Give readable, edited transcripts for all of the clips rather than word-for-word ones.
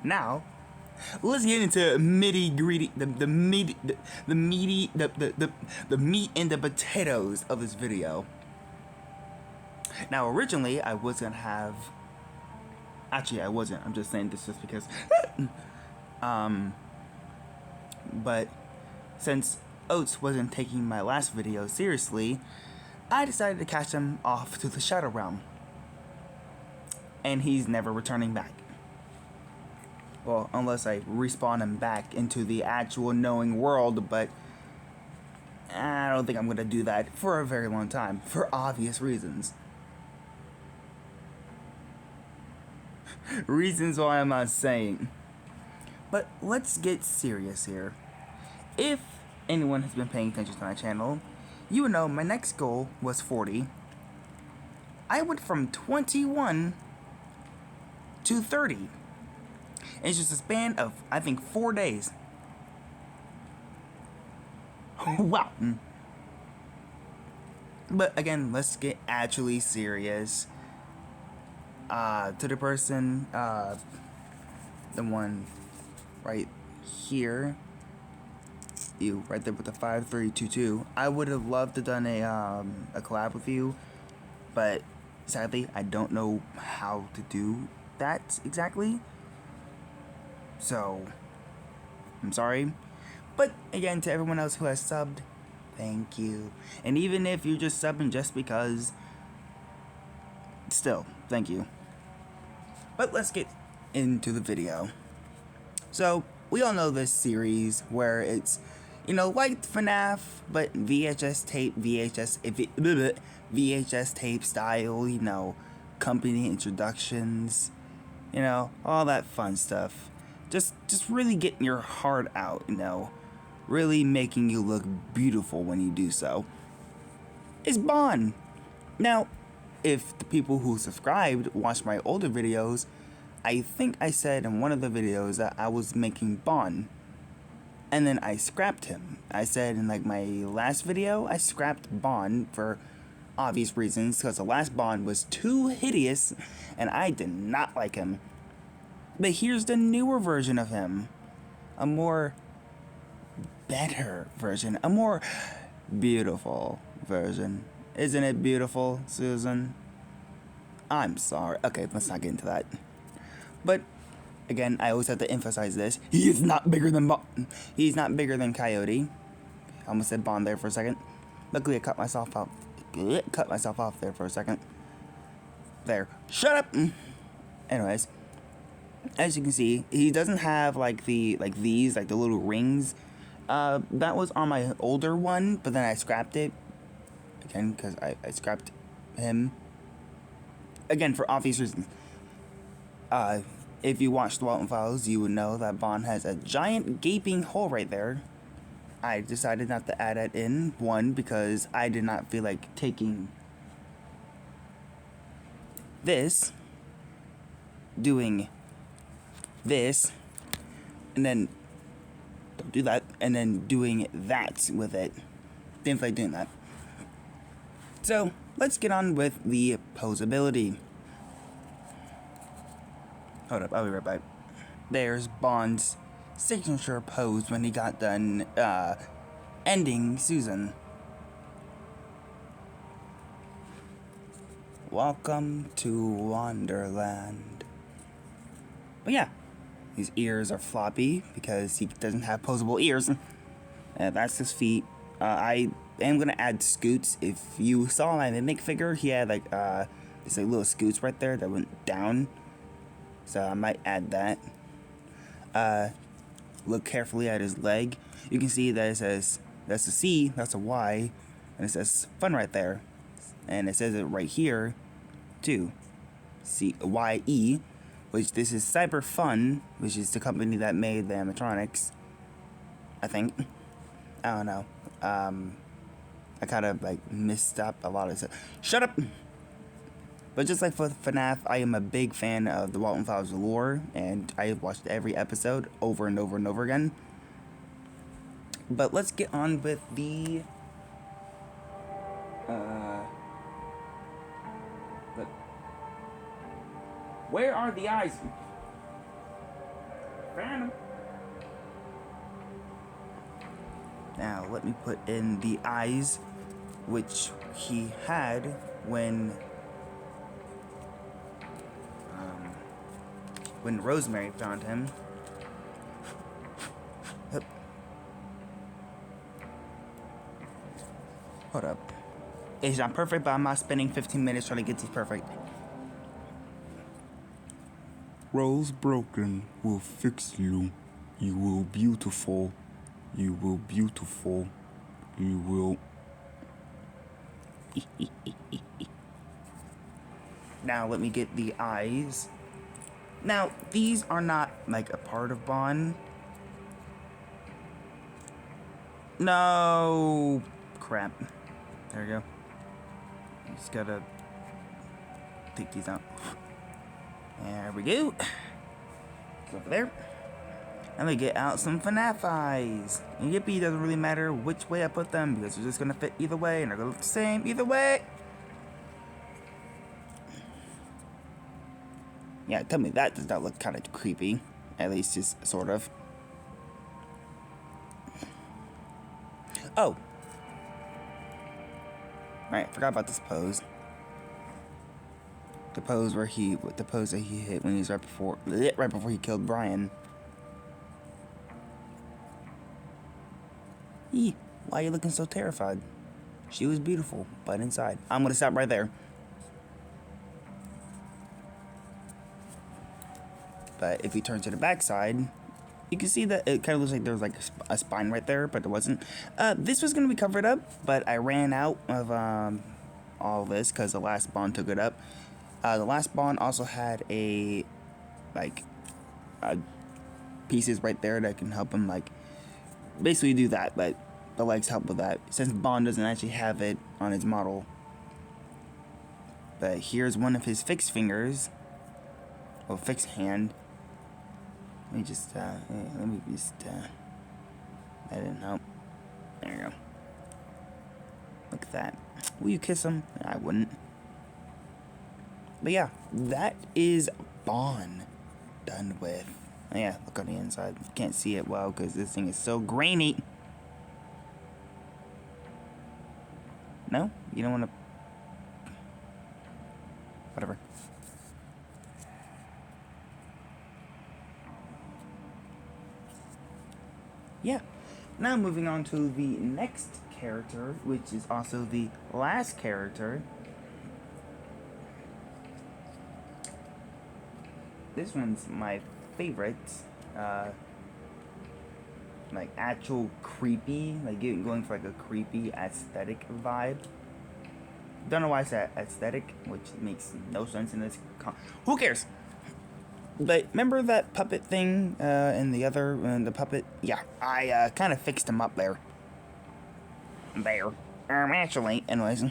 Now, let's get into meaty the meat and the potatoes of this video. Now, originally I was gonna have. Actually, I wasn't. I'm just saying this just because. But since Oats wasn't taking my last video seriously, I decided to catch him off to the Shadow Realm. And he's never returning back. Well, unless I respawn him back into the actual knowing world, but I don't think I'm gonna do that for a very long time, for obvious reasons. Reasons why I'm not saying. But let's get serious here. If anyone has been paying attention to my channel, you would know my next goal was 40. I went from 21 to 30. It's just a span of, I think, 4 days. Wow. But again, let's get actually serious. To the person, the one right here, you right there with the 5322. I would have loved to done a collab with you, but sadly I don't know how to do that exactly. So I'm sorry. But again, to everyone else who has subbed, thank you. And even if you're just subbing just because, still, thank you. But let's get into the video. So, we all know this series where it's, you know, like FNAF, but VHS tape, VHS tape style, you know, company introductions, you know, all that fun stuff. Just really getting your heart out, you know, really making you look beautiful when you do so. It's Bon. Now, if the people who subscribed watched my older videos, I think I said in one of the videos that I was making Bon, and then I scrapped him. I said in like my last video, I scrapped Bon for obvious reasons, because the last Bon was too hideous, and I did not like him. But here's the newer version of him. A more better version. A more beautiful version. Isn't it beautiful, Susan? I'm sorry. Okay, let's not get into that. But again, I always have to emphasize this. He is not bigger than He's not bigger than Coyote. I almost said Bond there for a second. Luckily, I cut myself off. Cut myself off there for a second. There. Shut up. Anyways, as you can see, he doesn't have like the little rings. That was on my older one, but then I scrapped it. Again, because I scrapped him. Again, for obvious reasons. If you watched the Walton Files, you would know that Bon has a giant gaping hole right there. I decided not to add it in. One, because I did not feel like taking this, doing this, and then don't do that, and then doing that with it. Didn't feel like doing that. So let's get on with the posability. Hold up, I'll be right back. There's Bond's signature pose when he got done ending Susan. Welcome to Wonderland. But yeah, his ears are floppy because he doesn't have posable ears. That's his feet. I am gonna add scoots. If you saw my Mimic figure, he had like these like little scoots right there that went down. So I might add that. Look carefully at his leg. You can see that it says, that's a C, that's a Y, and it says fun right there. And it says it right here, too. CYE, which this is Cyber Fun, which is the company that made the animatronics. I think. I don't know. I kind of like messed up a lot of stuff. Shut up! But just like for FNAF, I am a big fan of the Walton Files lore, and I have watched every episode over and over and over again. But let's get on with the look. Where are the eyes? Phantom. Now, let me put in the eyes, which he had when Rosemary found him. Hup. Hold up. It's not perfect, but I'm not spending 15 minutes trying to get this perfect. Rose broken will fix you. You will beautiful. You will beautiful. You will. Now let me get the eyes. Now, these are not like a part of Bond. No. Crap. There we go. Just gotta take these out. There we go. Over there. And we get out some FNAF eyes. And yippee, doesn't really matter which way I put them because they're just gonna fit either way and they're gonna look the same either way. Yeah, tell me that does not look kind of creepy. At least just sort of. Oh. Right, forgot about this pose. The pose that he hit when he was right before he killed Brian. Eee, why are you looking so terrified? She was beautiful, but inside. I'm gonna stop right there. But if you turn to the back side, you can see that it kind of looks like there was like a spine right there, but there wasn't. This was gonna be covered up, but I ran out of all this because the last Bond took it up. The last Bond also had pieces right there that can help him basically do that, but the legs help with that. Since Bond doesn't actually have it on his model. But here's one of his fixed fingers. Or fixed hand. Let me just, that didn't help. There you go. Look at that. Will you kiss him? I wouldn't. But yeah, that is Bond done with. Oh yeah, look on the inside. You can't see it well because this thing is so grainy. No? You don't want to... Whatever. Yeah. Now moving on to the next character, which is also the last character. This one's my favorite. Actual creepy, going for a creepy aesthetic vibe. Don't know why I said aesthetic, which makes no sense in this. Who cares? But remember that puppet thing in the puppet? Yeah, I kind of fixed him up there. Actually, anyways.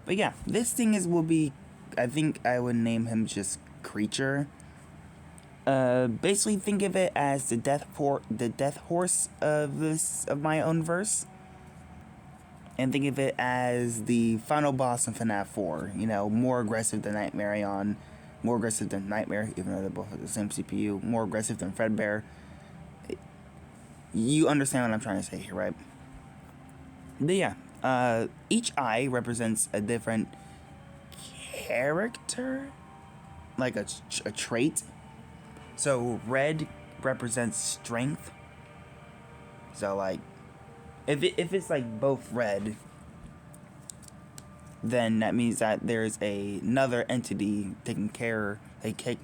But yeah, this thing will be. I think I would name him just Creature. Basically think of it as the death horse of my own verse. And think of it as the final boss in FNAF 4. You know, more aggressive than Nightmare, more aggressive than Nightmare, even though they both have the same CPU, more aggressive than Fredbear. You understand what I'm trying to say here, right? But yeah, each eye represents a different character, like a trait. So red represents strength. So if it's both red, then that means that there's another entity taking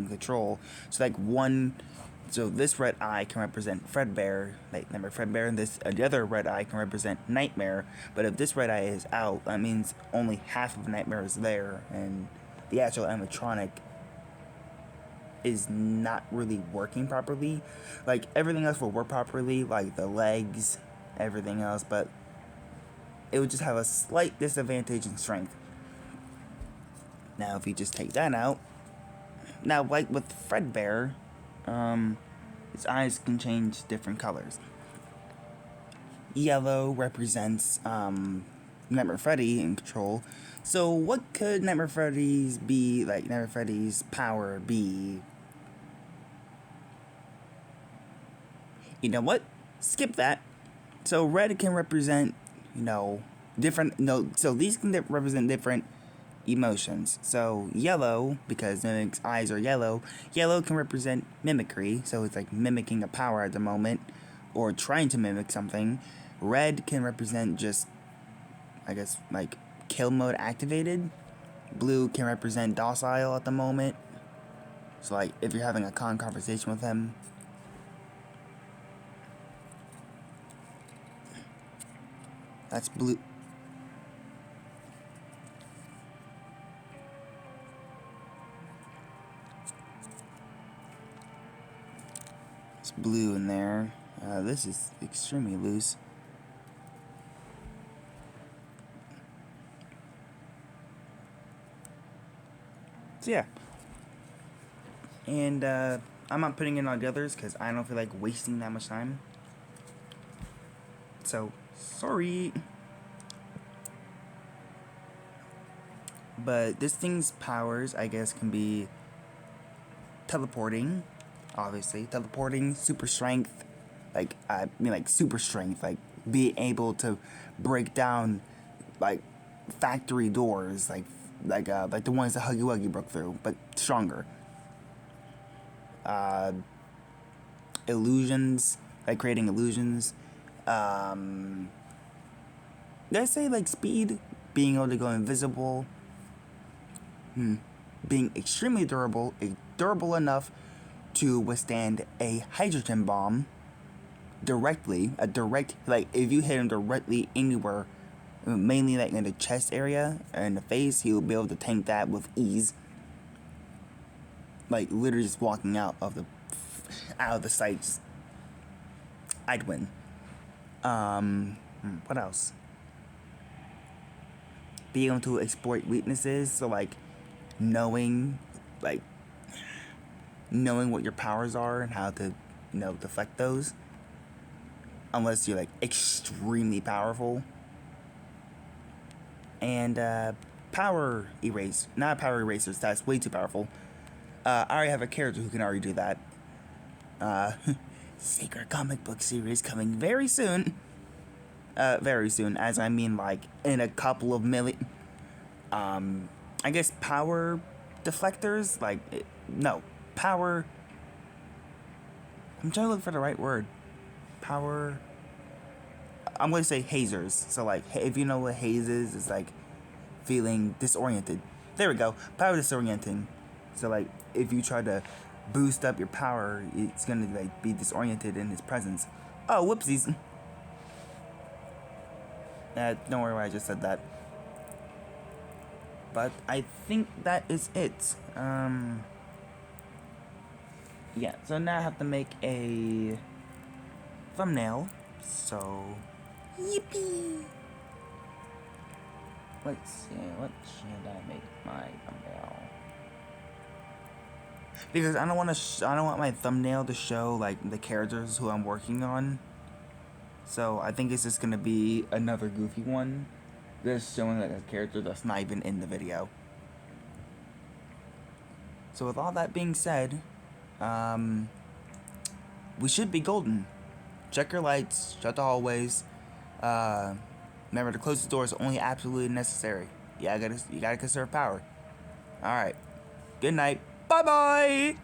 control. So this red eye can represent Fredbear, remember Fredbear, and the other red eye can represent Nightmare. But if this red eye is out, that means only half of Nightmare is there, and the actual animatronic is not really working properly. Everything else will work properly, like the legs, everything else, but it would just have a slight disadvantage in strength. Now, if you just take that out, now with Fredbear, his eyes can change different colors. Yellow represents Nightmare Freddy in control. So what could Nightmare Freddy's power be? You know what? Skip that. So red can represent, different. No, so these can represent different emotions. So yellow, because Mimic's eyes are yellow, yellow can represent mimicry. So it's like mimicking a power at the moment, or trying to mimic something. Red can represent just, I guess, like kill mode activated. Blue can represent docile at the moment. So like if you're having a conversation with him. That's blue. It's blue in there. This is extremely loose. So yeah. And I'm not putting in all the others because I don't feel like wasting that much time. So, sorry. But this thing's powers, I guess, can be teleporting, obviously. Teleporting, super strength, like super strength, like being able to break down like factory doors, like the ones that Huggy Wuggy broke through, but stronger. Illusions, like creating illusions. Did I say like speed? Being able to go invisible. Being extremely durable, durable enough to withstand a hydrogen bomb directly. Like if you hit him directly anywhere, mainly like in the chest area or in the face, he'll be able to tank that with ease. Like literally just walking out of the sights, I'd win. What else? Being able to exploit weaknesses, so like knowing what your powers are and how to, deflect those. Unless you're like extremely powerful. And power erase, not power erasers. That's way too powerful. I already have a character who can already do that. Sacred comic book series coming very soon. Very soon, as I mean like in a couple of million. I guess power deflectors, power. I'm trying to look for the right word. Power. I'm going to say hazers. So like, if you know what haze is, it's like feeling disoriented. There we go. Power disorienting. So like, if you try to boost up your power, it's gonna like be disoriented in his presence. Oh, whoopsies. Don't worry why I just said that. But I think that is it. Yeah, so now I have to make a thumbnail. So, yippee! Let's see, what should I make my thumbnail? Because I don't want my thumbnail to show like the characters who I'm working on. So I think it's just gonna be another goofy one, just showing like a character that's not even in the video. So with all that being said, we should be golden. Check your lights, shut the hallways. Remember to close the doors only absolutely necessary. Yeah, you gotta conserve power. All right. Good night. Bye bye.